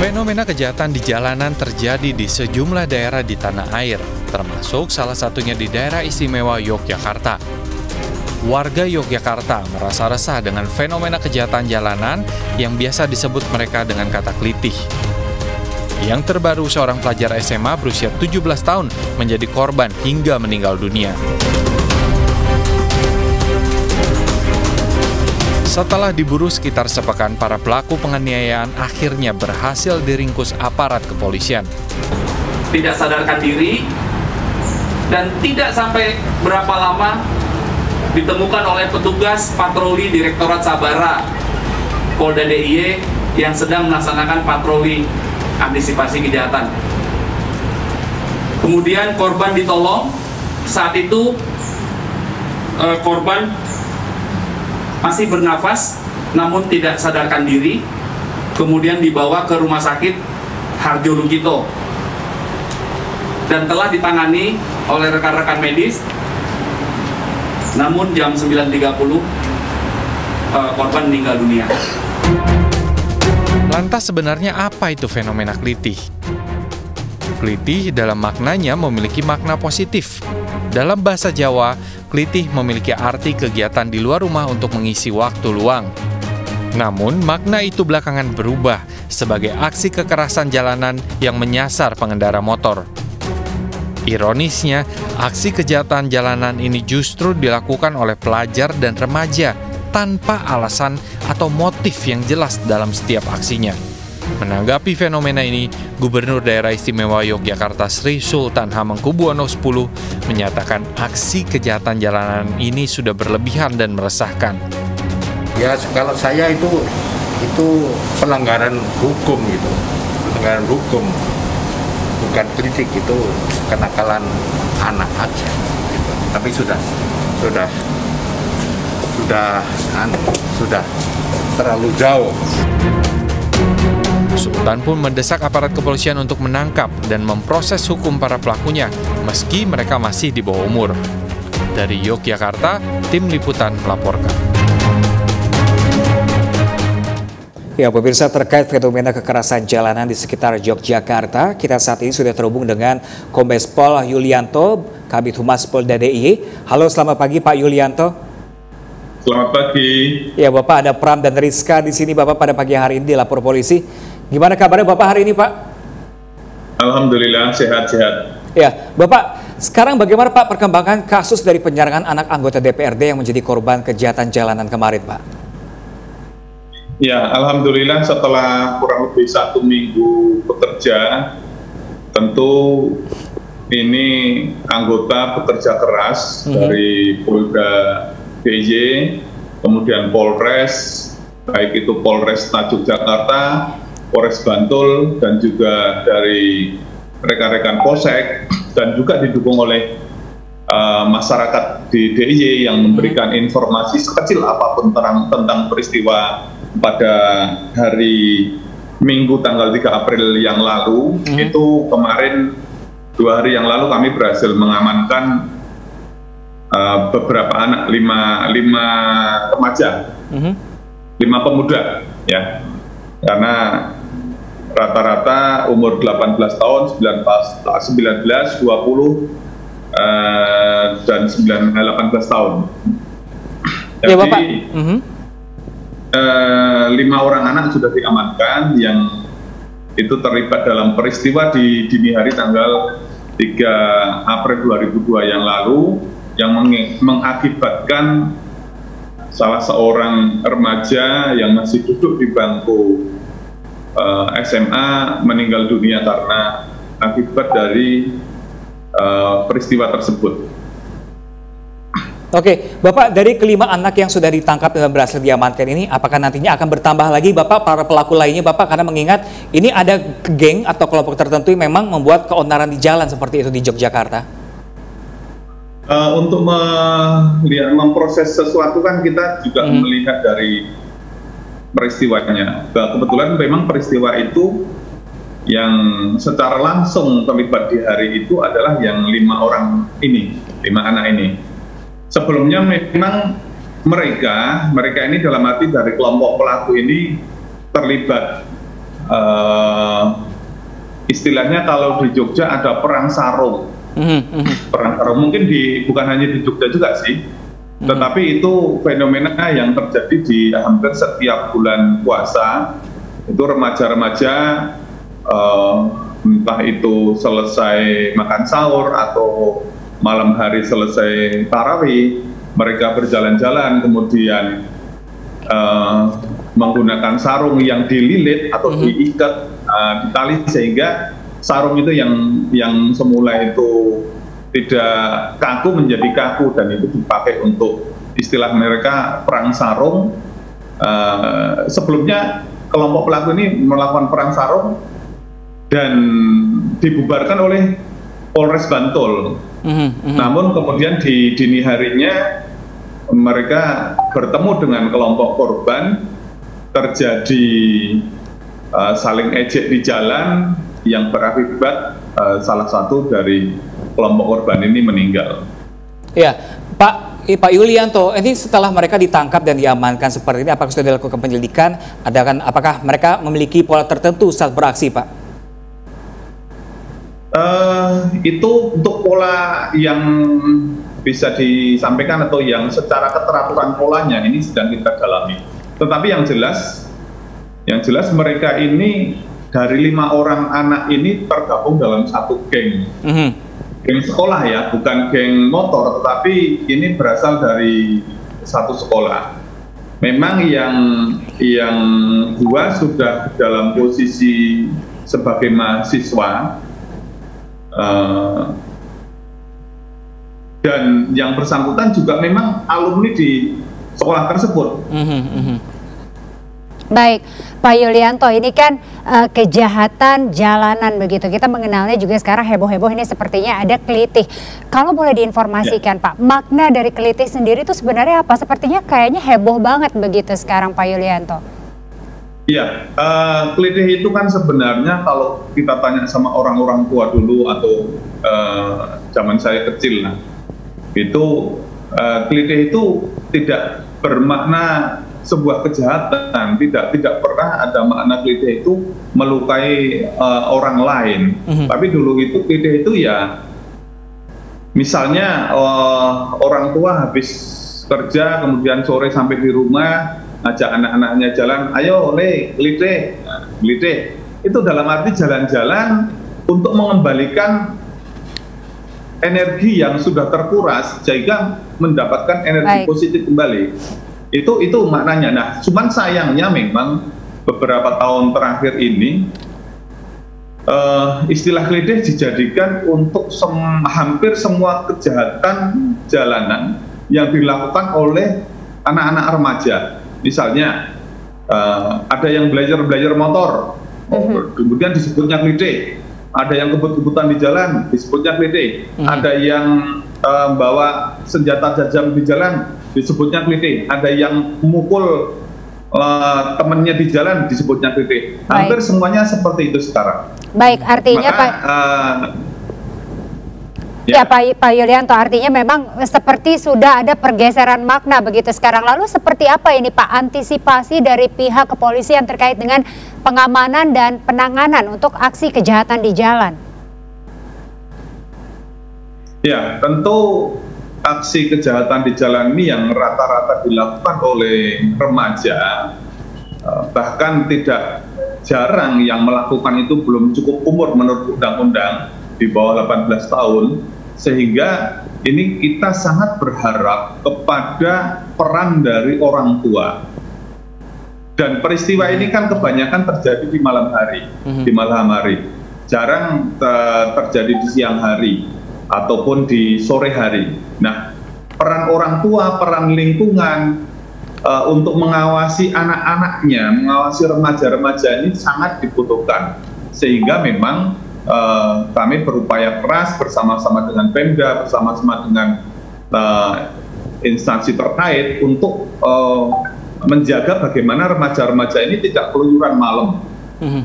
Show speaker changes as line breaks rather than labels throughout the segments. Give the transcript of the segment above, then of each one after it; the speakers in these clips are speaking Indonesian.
Fenomena kejahatan di jalanan terjadi di sejumlah daerah di tanah air, termasuk salah satunya di daerah istimewa Yogyakarta. Warga Yogyakarta merasa resah dengan fenomena kejahatan jalanan yang biasa disebut mereka dengan kata klitih. Yang terbaru, seorang pelajar SMA berusia 17 tahun menjadi korban hingga meninggal dunia. Setelah diburu sekitar sepekan, para pelaku penganiayaan akhirnya berhasil diringkus aparat kepolisian.
Tidak sadarkan diri dan tidak sampai berapa lama ditemukan oleh petugas patroli Direktorat Sabara Polda DIY yang sedang melaksanakan patroli antisipasi kejahatan. Kemudian korban ditolong. Saat itu korban masih bernafas namun tidak sadarkan diri, kemudian dibawa ke rumah sakit Harjo Lukito dan telah ditangani oleh rekan-rekan medis. Namun jam 9.30 korban meninggal dunia.
Lantas sebenarnya apa itu fenomena klitih? Klitih dalam maknanya memiliki makna positif. Dalam bahasa Jawa, klitih memiliki arti kegiatan di luar rumah untuk mengisi waktu luang. Namun, makna itu belakangan berubah sebagai aksi kekerasan jalanan yang menyasar pengendara motor. Ironisnya, aksi kejahatan jalanan ini justru dilakukan oleh pelajar dan remaja tanpa alasan atau motif yang jelas dalam setiap aksinya. Menanggapi fenomena ini, Gubernur Daerah Istimewa Yogyakarta Sri Sultan Hamengkubuwono X menyatakan aksi kejahatan jalanan ini sudah berlebihan dan meresahkan.
Ya, kalau saya itu pelanggaran hukum gitu, pelanggaran hukum, bukan kritik, itu kenakalan anak aja. Gitu. Tapi sudah terlalu jauh.
Sultan pun mendesak aparat kepolisian untuk menangkap dan memproses hukum para pelakunya, meski mereka masih di bawah umur. Dari Yogyakarta, tim liputan melaporkan.
Ya, pemirsa, terkait fenomena kekerasan jalanan di sekitar Yogyakarta, kita saat ini sudah terhubung dengan Kombes Pol Yulianto, Kabid Humas Polda DIY. Halo, selamat pagi Pak Yulianto.
Selamat pagi.
Ya, Bapak, ada Pram dan Rizka di sini Bapak pada pagi hari ini dilapor polisi. Gimana kabarnya Bapak hari ini, Pak?
Alhamdulillah, sehat-sehat.
Ya, Bapak, sekarang bagaimana Pak perkembangan kasus dari penyerangan anak anggota DPRD yang menjadi korban kejahatan jalanan kemarin, Pak?
Ya, alhamdulillah setelah kurang lebih 1 minggu bekerja, tentu ini anggota bekerja keras dari Polda DIY, kemudian Polres, baik itu Polres Yogyakarta, Polres Bantul, dan juga dari rekan-rekan Polsek, dan juga didukung oleh masyarakat di DIY yang memberikan informasi sekecil apapun tentang peristiwa pada hari Minggu tanggal 3 April yang lalu. Itu kemarin 2 hari yang lalu kami berhasil mengamankan beberapa anak, 5 remaja, 5 pemuda, ya, karena rata-rata umur 18 tahun, 19, 20, dan 18 tahun. Jadi,
ya, Bapak.
5 orang anak sudah diamankan yang itu terlibat dalam peristiwa di dini hari tanggal 3 April 2002 yang lalu, yang mengakibatkan salah seorang remaja yang masih duduk di bangku SMA meninggal dunia karena akibat dari peristiwa tersebut.
Oke, Bapak, dari kelima anak yang sudah ditangkap dan berhasil diamankan ini, apakah nantinya akan bertambah lagi Bapak para pelaku lainnya Bapak? Karena mengingat ini ada geng atau kelompok tertentu yang memang membuat keonaran di jalan seperti itu di Yogyakarta.
Untuk memproses sesuatu kan kita juga melihat dari peristiwanya. Kebetulan memang peristiwa itu yang secara langsung terlibat di hari itu adalah yang 5 orang ini, 5 anak ini. Sebelumnya memang mereka ini dalam arti dari kelompok pelaku ini terlibat istilahnya kalau di Jogja ada perang sarung. Perang sarung mungkin bukan hanya di Jogja juga sih, tetapi itu fenomena yang terjadi di hampir setiap bulan puasa. Itu remaja-remaja entah itu selesai makan sahur atau malam hari selesai tarawih, mereka berjalan-jalan kemudian menggunakan sarung yang dililit atau diikat di tali, sehingga sarung itu yang semula itu tidak kaku menjadi kaku, dan itu dipakai untuk istilah mereka perang sarung. Sebelumnya kelompok pelaku ini melakukan perang sarung dan dibubarkan oleh Polres Bantul. Namun kemudian di dini harinya mereka bertemu dengan kelompok korban, terjadi saling ejek di jalan yang berakibat salah satu dari kelompok korban ini meninggal.
Ya, Pak Yulianto, ini setelah mereka ditangkap dan diamankan seperti ini, apakah sudah dilakukan penyelidikan? Apakah mereka memiliki pola tertentu saat beraksi, Pak?
Itu untuk pola yang bisa disampaikan atau yang secara keteraturan polanya ini sedang kita dalami. Tetapi yang jelas mereka ini dari 5 orang anak ini tergabung dalam satu geng. Geng sekolah ya, bukan geng motor, tetapi ini berasal dari satu sekolah. Memang yang 2 sudah dalam posisi sebagai mahasiswa, dan yang bersangkutan juga memang alumni di sekolah tersebut.
Baik, Pak Yulianto, ini kan kejahatan jalanan begitu. Kita mengenalnya juga sekarang heboh-heboh ini sepertinya ada kelitih. Kalau boleh diinformasikan, Pak, makna dari kelitih sendiri itu sebenarnya apa? Sepertinya kayaknya heboh banget begitu sekarang, Pak Yulianto.
Iya, kelitih itu kan sebenarnya kalau kita tanya sama orang-orang tua dulu atau zaman saya kecil, itu kelitih itu tidak bermakna sebuah kejahatan, tidak pernah ada makna kelitih itu melukai orang lain. Tapi dulu itu kelitih itu ya, misalnya orang tua habis kerja kemudian sore sampai di rumah ajak anak-anaknya jalan, ayo kelitih. Itu dalam arti jalan-jalan untuk mengembalikan energi yang sudah terkuras sehingga mendapatkan energi positif kembali. Itu maknanya. Nah, cuman sayangnya memang beberapa tahun terakhir ini istilah kelitih dijadikan untuk hampir semua kejahatan jalanan yang dilakukan oleh anak-anak remaja. Misalnya ada yang belajar motor, kemudian disebutnya kelitih. Ada yang kebut-kebutan di jalan, disebutnya kelitih. Ada yang bawa senjata tajam di jalan, disebutnya kelitih. Ada yang memukul temannya di jalan, disebutnya kelitih. Hampir semuanya seperti itu sekarang.
Baik, artinya Pak. Ya, Pak Yulianto, artinya memang seperti sudah ada pergeseran makna begitu sekarang. Lalu seperti apa ini Pak antisipasi dari pihak kepolisian terkait dengan pengamanan dan penanganan untuk aksi kejahatan di jalan?
Ya, tentu aksi kejahatan di jalan ini yang rata-rata dilakukan oleh remaja, bahkan tidak jarang yang melakukan itu belum cukup umur menurut undang-undang, di bawah 18 tahun. Sehingga ini kita sangat berharap kepada peran dari orang tua. Dan peristiwa ini kan kebanyakan terjadi di malam hari, jarang terjadi di siang hari ataupun di sore hari. Nah, peran orang tua, peran lingkungan untuk mengawasi anak-anaknya, mengawasi remaja-remaja ini sangat dibutuhkan. Sehingga memang kami berupaya keras bersama-sama dengan Pemda, bersama-sama dengan instansi terkait untuk menjaga bagaimana remaja-remaja ini tidak keluyuran malam,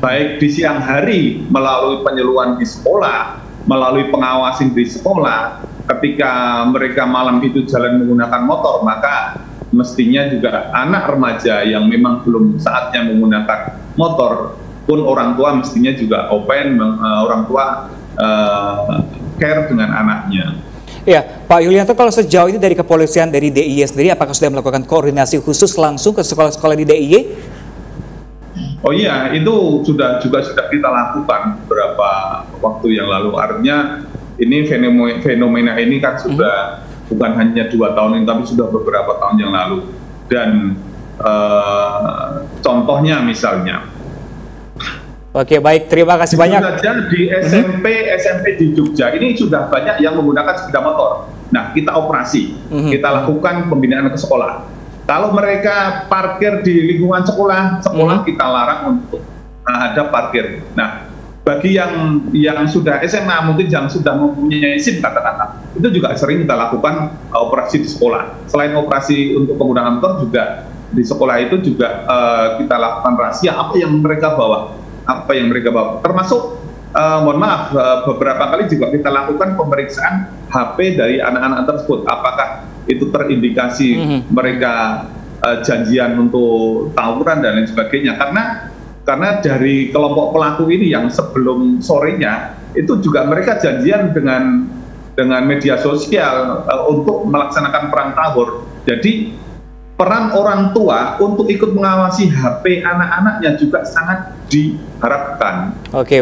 baik di siang hari melalui penyuluhan di sekolah, melalui pengawasan di sekolah. Ketika mereka malam itu jalan menggunakan motor, maka mestinya juga anak remaja yang memang belum saatnya menggunakan motor pun orang tua mestinya juga open, orang tua care dengan anaknya.
Ya, Pak Yulianto, kalau sejauh ini dari kepolisian dari DIY sendiri, apakah sudah melakukan koordinasi khusus langsung ke sekolah-sekolah di DIY?
Oh iya, itu sudah kita lakukan beberapa waktu yang lalu. Artinya ini fenomena ini kan sudah bukan hanya 2 tahun ini, tapi sudah beberapa tahun yang lalu. Dan contohnya misalnya.
Oke, baik, terima kasih banyak.
Saja di SMP di Jogja ini sudah banyak yang menggunakan sepeda motor. Nah, kita operasi, kita lakukan pembinaan ke sekolah. Kalau mereka parkir di lingkungan sekolah kita larang untuk ada parkir. Nah, bagi yang sudah SMA mungkin yang sudah mempunyai SIM kata-kata, itu juga sering kita lakukan operasi di sekolah. Selain operasi untuk penggunaan motor, juga di sekolah itu juga kita lakukan razia apa yang mereka bawa. Termasuk mohon maaf, beberapa kali juga kita lakukan pemeriksaan HP dari anak-anak tersebut, apakah itu terindikasi mereka janjian untuk tawuran dan lain sebagainya, karena dari kelompok pelaku ini yang sebelum sorenya itu juga mereka janjian dengan media sosial untuk melaksanakan perang tawur. Jadi peran orang tua untuk ikut mengawasi HP anak-anaknya juga sangat diharapkan.
Oke,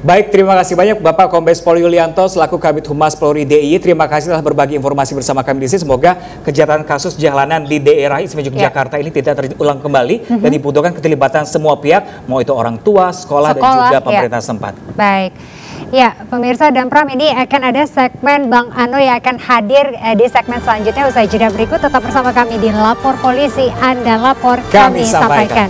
baik, terima kasih banyak Bapak Kombes Pol Yulianto selaku Kabid Humas Polri DIY. Terima kasih telah berbagi informasi bersama kami di sini. Semoga kejahatan kasus jalanan di daerah istimewa Yogyakarta ini tidak terulang kembali dan dibutuhkan keterlibatan semua pihak, mau itu orang tua, sekolah dan juga pemerintah setempat.
Baik. Ya, pemirsa dan Pram, ini akan ada segmen Bang Ano yang akan hadir di segmen selanjutnya. Usai jeda berikut, tetap bersama kami di Lapor Polisi. Anda lapor, kami sampaikan.